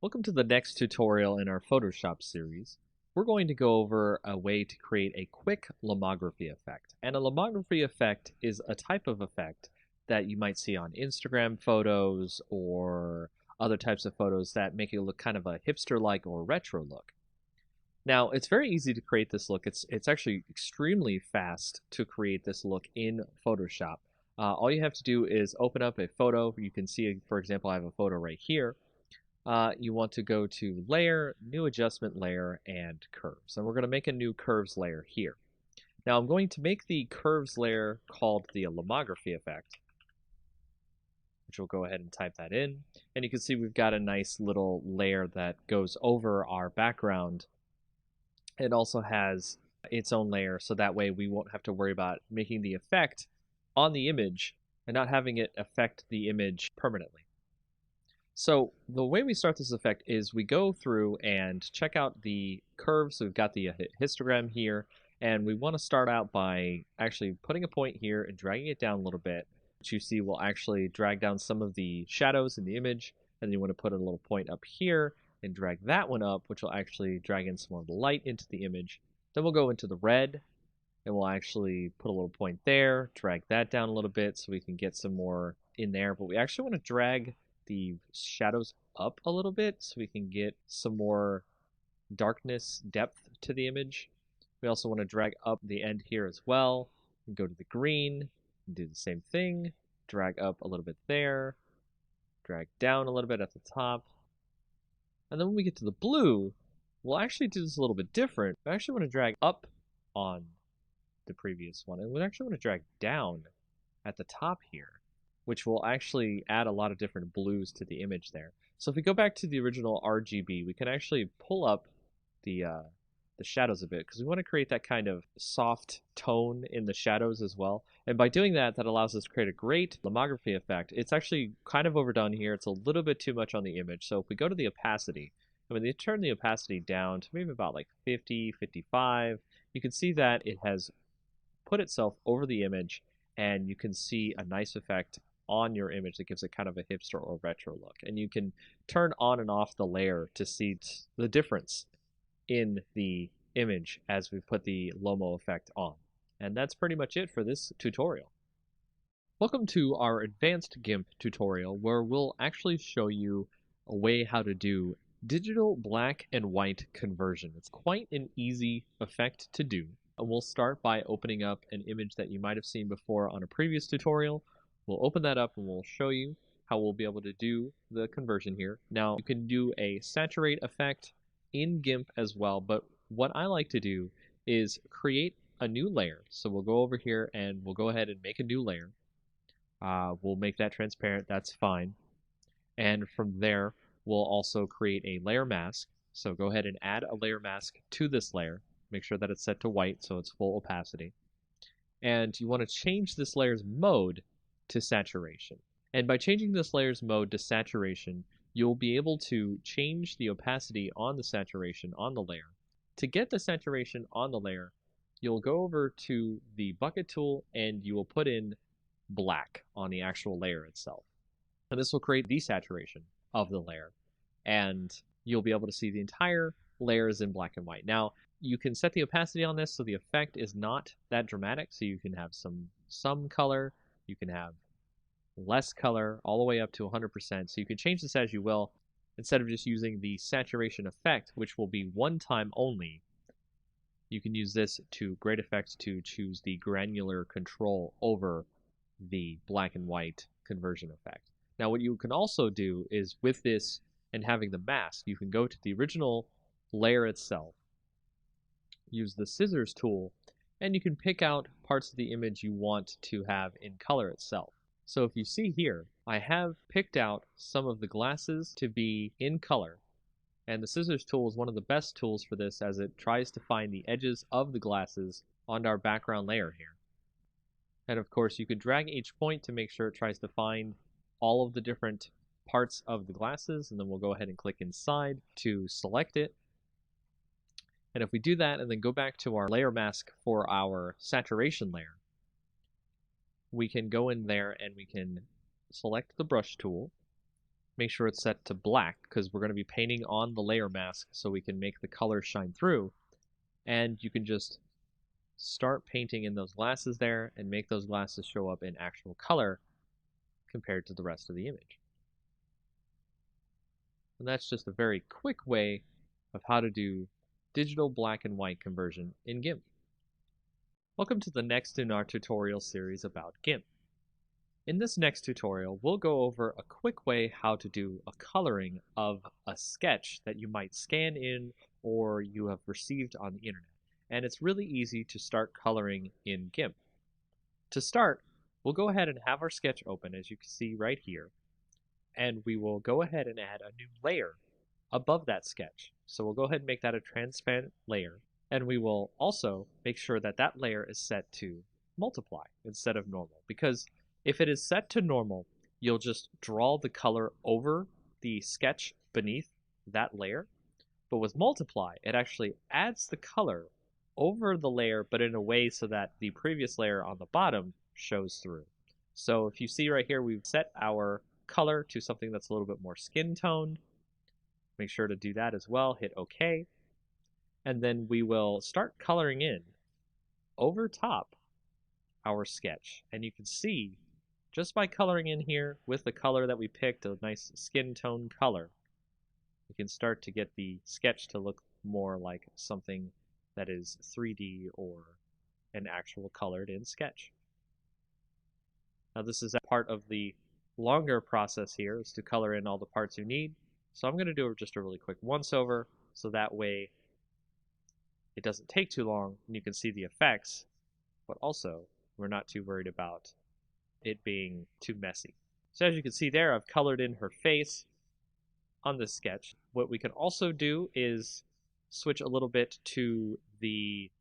Welcome to the next tutorial in our Photoshop series. We're going to go over a way to create a quick lomography effect. And a lomography effect is a type of effect that you might see on Instagram photos or other types of photos that make it look kind of a hipster-like or retro look. Now, it's very easy to create this look. It's actually extremely fast to create this look in Photoshop. All you have to do is open up a photo. You can see, for example, I have a photo right here. You want to go to Layer, New Adjustment Layer, and Curves. And we're going to make a new Curves layer here. Now I'm going to make the Curves layer called the lomography effect, which we'll go ahead and type that in. And you can see we've got a nice little layer that goes over our background. It also has its own layer, so that way we won't have to worry about making the effect on the image and not having it affect the image permanently. So the way we start this effect is we go through and check out the curves. So we've got the histogram here, and we want to start out by actually putting a point here and dragging it down a little bit, which you see will actually drag down some of the shadows in the image. And then you want to put a little point up here and drag that one up, which will actually drag in some more light into the image. Then we'll go into the red, and we'll actually put a little point there, drag that down a little bit so we can get some more in there. But we actually want to drag the shadows up a little bit so we can get some more darkness depth to the image. We also want to drag up the end here as well and go to the green and do the same thing. Drag up a little bit there, drag down a little bit at the top. And then when we get to the blue, we'll actually do this a little bit different. We actually want to drag up on the previous one, and we actually want to drag down at the top here, which will actually add a lot of different blues to the image there. So if we go back to the original RGB, we can actually pull up the shadows a bit because we want to create that kind of soft tone in the shadows as well. And by doing that, that allows us to create a great lomography effect. It's actually kind of overdone here. It's a little bit too much on the image. So if we go to the opacity, and when you turn the opacity down to maybe about like 50, 55, you can see that it has put itself over the image, and you can see a nice effect on your image that gives it kind of a hipster or retro look. And you can turn on and off the layer to see the difference in the image as we put the Lomo effect on. And that's pretty much it for this tutorial. Welcome to our advanced GIMP tutorial, where we'll actually show you a way how to do digital black and white conversion. It's quite an easy effect to do. And we'll start by opening up an image that you might have seen before on a previous tutorial. We'll open that up and we'll show you how we'll be able to do the conversion here. Now, you can do a saturate effect in GIMP as well, but what I like to do is create a new layer. So we'll go over here and we'll go ahead and make a new layer. We'll make that transparent, that's fine. And from there, we'll also create a layer mask. So go ahead and add a layer mask to this layer. Make sure that it's set to white so it's full opacity. And you want to change this layer's mode to saturation. And by changing this layer's mode to saturation, you'll be able to change the opacity on the saturation on the layer. To get the saturation on the layer, you'll go over to the bucket tool and you will put in black on the actual layer itself. And this will create desaturation of the layer. And you'll be able to see the entire layer is in black and white. Now, you can set the opacity on this so the effect is not that dramatic. So you can have some color, you can have less color, all the way up to 100%. So you can change this as you will. Instead of just using the saturation effect, which will be one time only, you can use this to great effect to choose the granular control over the black and white conversion effect. Now what you can also do is with this and having the mask, you can go to the original layer itself, use the scissors tool, and you can pick out parts of the image you want to have in color itself. So if you see here, I have picked out some of the glasses to be in color, and the scissors tool is one of the best tools for this as it tries to find the edges of the glasses on our background layer here. And of course you could drag each point to make sure it tries to find all of the different parts of the glasses, and then we'll go ahead and click inside to select it. And if we do that and then go back to our layer mask for our saturation layer, we can go in there and we can select the brush tool, Make sure it's set to black because we're going to be painting on the layer mask so we can make the color shine through. And you can just start painting in those glasses there and make those glasses show up in actual color compared to the rest of the image. And that's just a very quick way of how to do digital black and white conversion in GIMP. Welcome to the next in our tutorial series about GIMP. In this next tutorial, we'll go over a quick way how to do a coloring of a sketch that you might scan in or you have received on the internet. And it's really easy to start coloring in GIMP. To start, we'll go ahead and have our sketch open, as you can see right here, and we will go ahead and add a new layer above that sketch. So we'll go ahead and make that a transparent layer, and we will also make sure that that layer is set to multiply instead of normal, because if it is set to normal, you'll just draw the color over the sketch beneath that layer. But with multiply, it actually adds the color over the layer, but in a way so that the previous layer on the bottom shows through. So if you see right here, we've set our color to something that's a little bit more skin toned. Make sure to do that as well. Hit OK. And then we will start coloring in over top our sketch. And you can see just by coloring in here with the color that we picked, a nice skin tone color, we can start to get the sketch to look more like something that is 3D or an actual colored in sketch. Now this is a part of the longer process here, is to color in all the parts you need. So I'm going to do just a really quick once over so that way it doesn't take too long and you can see the effects, but also we're not too worried about it being too messy. So as you can see there, I've colored in her face on this sketch. What we can also do is switch a little bit to the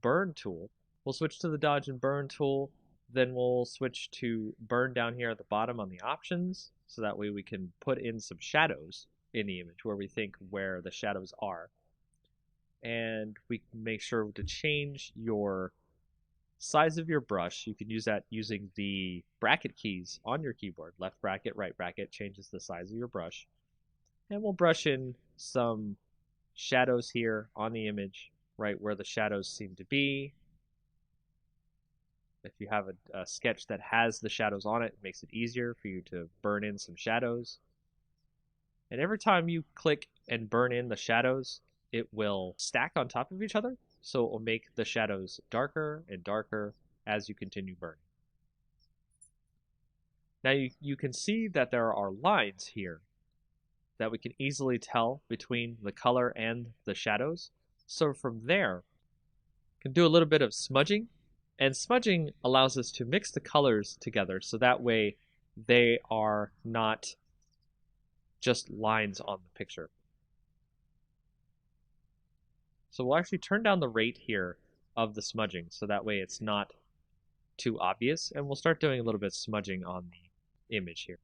burn tool. We'll switch to the dodge and burn tool, then we'll switch to burn down here at the bottom on the options, so that way we can put in some shadows in the image where we think where the shadows are. And we can make sure to change your size of your brush. You can use that using the bracket keys on your keyboard. Left bracket, right bracket changes the size of your brush. And we'll brush in some shadows here on the image, right where the shadows seem to be. If you have a sketch that has the shadows on it, it makes it easier for you to burn in some shadows. And every time you click and burn in the shadows, it will stack on top of each other, so it will make the shadows darker and darker as you continue burning. Now you can see that there are lines here that we can easily tell between the color and the shadows. So from there, we can do a little bit of smudging, and smudging allows us to mix the colors together so that way they are not just lines on the picture. So we'll actually turn down the rate here of the smudging so that way it's not too obvious, and we'll start doing a little bit of smudging on the image here.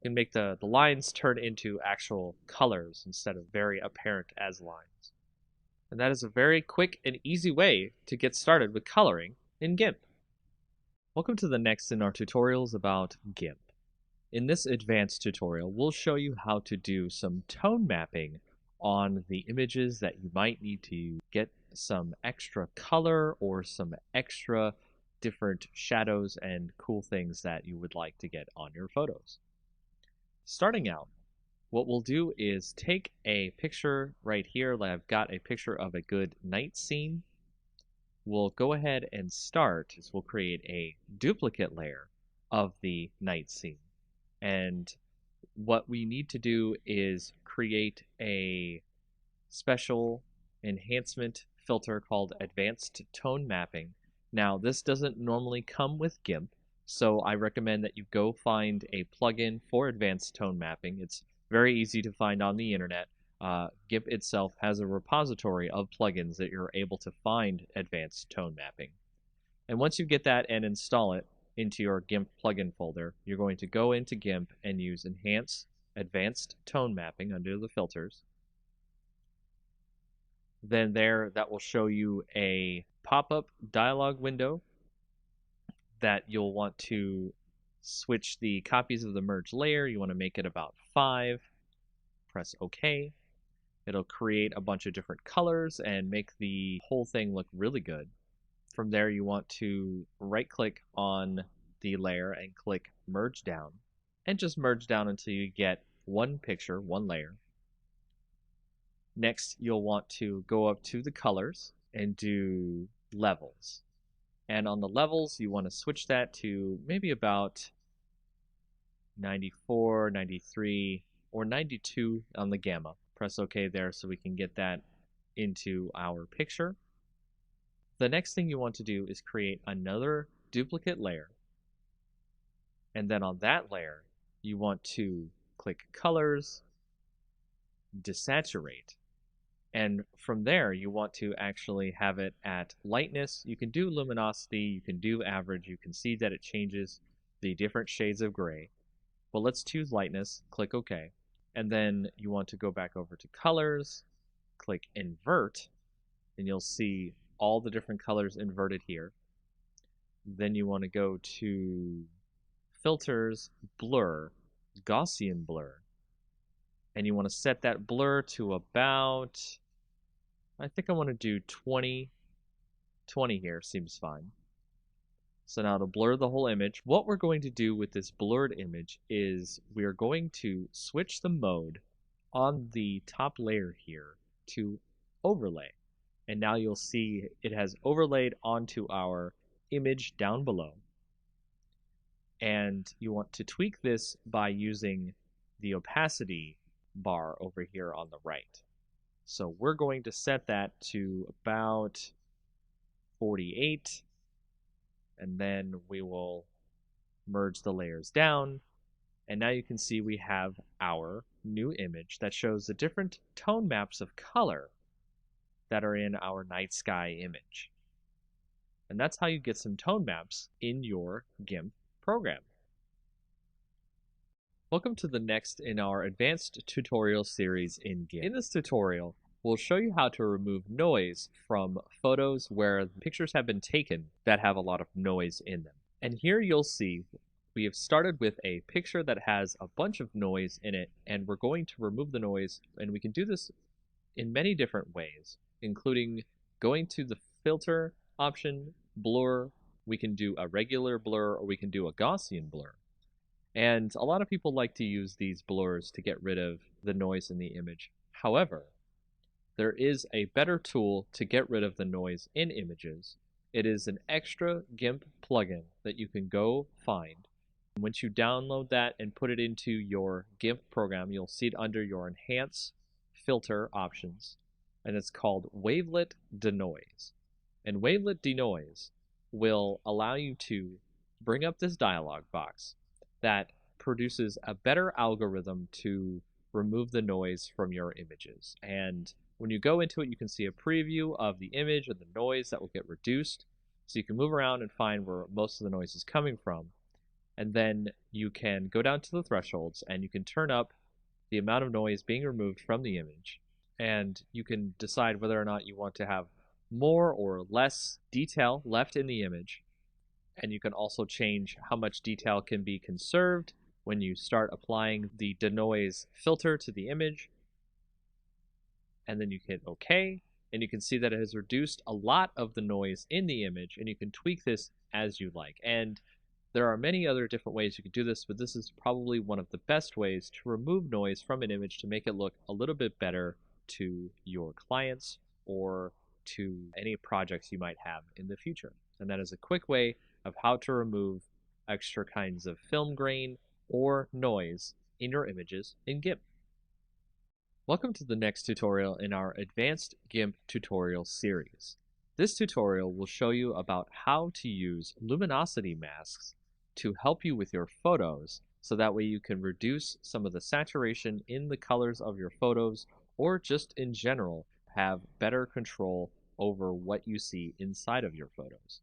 You can make the lines turn into actual colors instead of very apparent as lines. And that is a very quick and easy way to get started with coloring in GIMP. Welcome to the next in our tutorials about GIMP. In this advanced tutorial, we'll show you how to do some tone mapping on the images that you might need to get some extra color or some extra different shadows and cool things that you would like to get on your photos. Starting out, what we'll do is take a picture right here. I've got a picture of a good night scene. We'll go ahead and start, is we'll create a duplicate layer of the night scene. And what we need to do is create a special enhancement filter called Advanced Tone Mapping. Now, this doesn't normally come with GIMP, so I recommend that you go find a plugin for Advanced Tone Mapping. It's very easy to find on the internet. GIMP itself has a repository of plugins that you're able to find Advanced Tone Mapping. And once you get that and install it into your GIMP plugin folder, you're going to go into GIMP and use Enhance Advanced Tone Mapping under the filters. Then that will show you a pop-up dialog window that you'll want to switch the copies of the merge layer. You want to make it about 5. Press OK. It'll create a bunch of different colors and make the whole thing look really good. From there, you want to right-click on the layer and click Merge Down. And just merge down until you get one picture, one layer. Next, you'll want to go up to the colors and do levels. And on the levels, you want to switch that to maybe about 94, 93, or 92 on the gamma. Press OK there so we can get that into our picture. The next thing you want to do is create another duplicate layer. And then on that layer, you want to click Colors, Desaturate. And from there, you want to actually have it at lightness. You can do luminosity, you can do average. You can see that it changes the different shades of gray. But let's choose lightness, click OK. And then you want to go back over to colors, click invert, and you'll see all the different colors inverted here. Then you want to go to filters, blur, Gaussian blur. And you want to set that blur to about, I think I want to do 20. 20 here seems fine. So now to blur the whole image, what we're going to do with this blurred image is we're going to switch the mode on the top layer here to overlay. And now you'll see it has overlaid onto our image down below. And you want to tweak this by using the opacity bar over here on the right. So we're going to set that to about 48. And then we will merge the layers down. And now you can see we have our new image that shows the different tone maps of color that are in our night sky image. And that's how you get some tone maps in your GIMP program. Welcome to the next in our advanced tutorial series in GIMP. In this tutorial, we'll show you how to remove noise from photos where the pictures have been taken that have a lot of noise in them. And here you'll see we have started with a picture that has a bunch of noise in it, and we're going to remove the noise, and we can do this in many different ways, including going to the filter option, blur. We can do a regular blur, or we can do a Gaussian blur. And a lot of people like to use these blurs to get rid of the noise in the image. However, there is a better tool to get rid of the noise in images. It is an extra GIMP plugin that you can go find. Once you download that and put it into your GIMP program, you'll see it under your Enhance Filter options, and it's called Wavelet Denoise. And Wavelet Denoise will allow you to bring up this dialog box that produces a better algorithm to remove the noise from your images. And when you go into it, you can see a preview of the image and the noise that will get reduced. So you can move around and find where most of the noise is coming from. And then you can go down to the thresholds and you can turn up the amount of noise being removed from the image. And you can decide whether or not you want to have more or less detail left in the image. And you can also change how much detail can be conserved when you start applying the denoise filter to the image. And then you hit OK, and you can see that it has reduced a lot of the noise in the image, and you can tweak this as you like. And there are many other different ways you can do this, but this is probably one of the best ways to remove noise from an image to make it look a little bit better to your clients or to any projects you might have in the future. And that is a quick way of how to remove extra kinds of film grain or noise in your images in GIMP. Welcome to the next tutorial in our Advanced GIMP tutorial series. This tutorial will show you about how to use luminosity masks to help you with your photos, so that way you can reduce some of the saturation in the colors of your photos, or just in general have better control over what you see inside of your photos.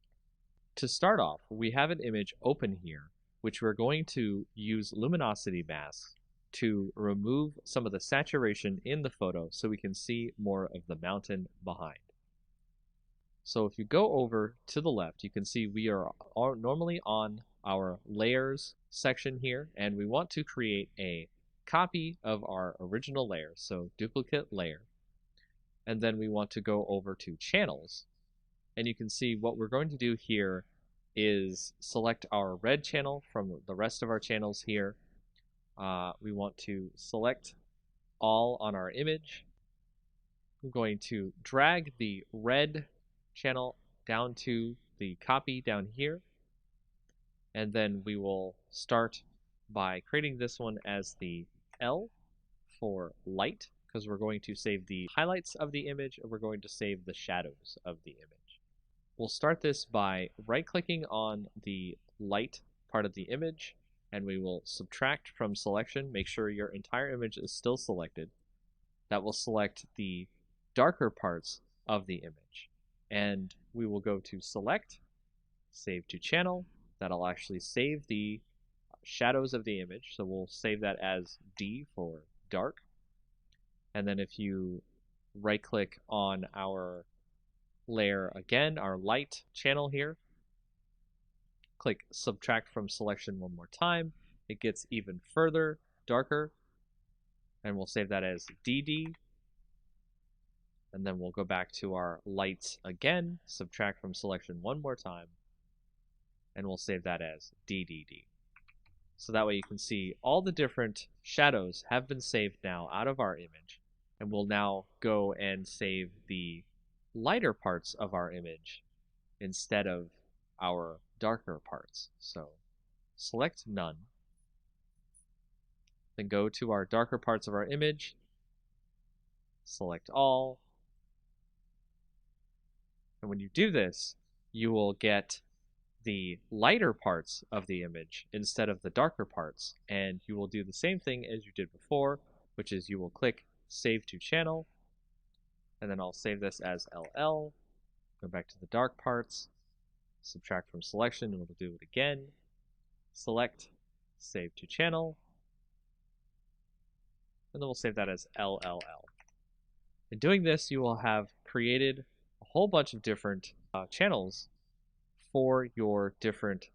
To start off, we have an image open here, which we're going to use luminosity masks to remove some of the saturation in the photo so we can see more of the mountain behind. So if you go over to the left, you can see we are normally on our layers section here, and we want to create a copy of our original layer, so duplicate layer. And then we want to go over to channels, and you can see what we're going to do here is select our red channel from the rest of our channels here. We want to select all on our image. I'm going to drag the red channel down to the copy down here, and then we will start by creating this one as the L for light, because we're going to save the highlights of the image and we're going to save the shadows of the image. We'll start this by right-clicking on the light part of the image, and we will subtract from selection. Make sure your entire image is still selected. That will select the darker parts of the image. And we will go to select, save to channel. That'll actually save the shadows of the image. So we'll save that as D for dark. And then if you right click on our layer again, our light channel here, click subtract from selection one more time, it gets even further darker, and we'll save that as DD. And then we'll go back to our lights again, subtract from selection one more time, and we'll save that as DDD. So that way you can see all the different shadows have been saved now out of our image, and we'll now go and save the lighter parts of our image instead of our darker parts. So select none, then go to our darker parts of our image, select all, and when you do this, you will get the lighter parts of the image instead of the darker parts, and you will do the same thing as you did before, which is you will click save to channel, and then I'll save this as LL, go back to the dark parts, subtract from selection, and we'll do it again, select, save to channel, and then we'll save that as LLL. In doing this, you will have created a whole bunch of different channels for your different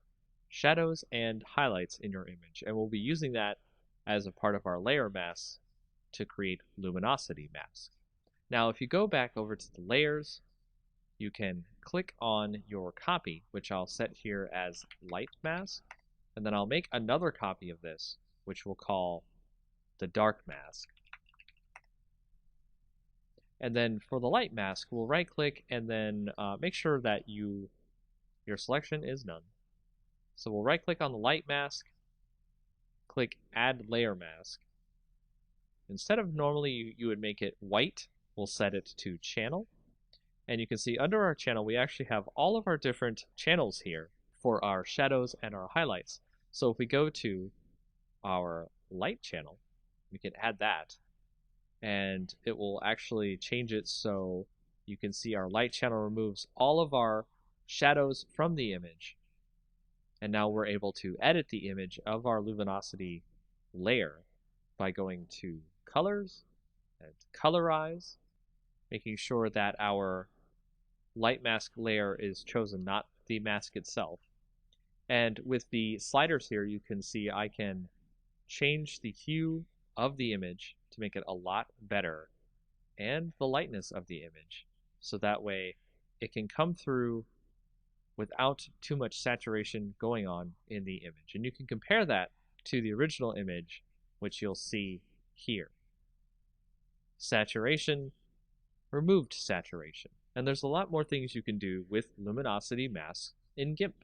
shadows and highlights in your image, and we'll be using that as a part of our layer masks to create luminosity masks. Now, if you go back over to the layers, you can click on your copy, which I'll set here as light mask, and then I'll make another copy of this, which we'll call the dark mask. And then for the light mask, we'll right click and then make sure that your selection is none. So we'll right click on the light mask, click add layer mask. Instead of normally you would make it white, we'll set it to channel. And you can see under our channel, we actually have all of our different channels here for our shadows and our highlights. So if we go to our light channel, we can add that, and it will actually change it so you can see our light channel removes all of our shadows from the image. And now we're able to edit the image of our luminosity layer by going to colors and colorize, making sure that our light mask layer is chosen, not the mask itself. And with the sliders here, you can see I can change the hue of the image to make it a lot better, and the lightness of the image, so that way it can come through without too much saturation going on in the image. And you can compare that to the original image, which you'll see here. Saturation, removed saturation. And there's a lot more things you can do with luminosity masks in GIMP.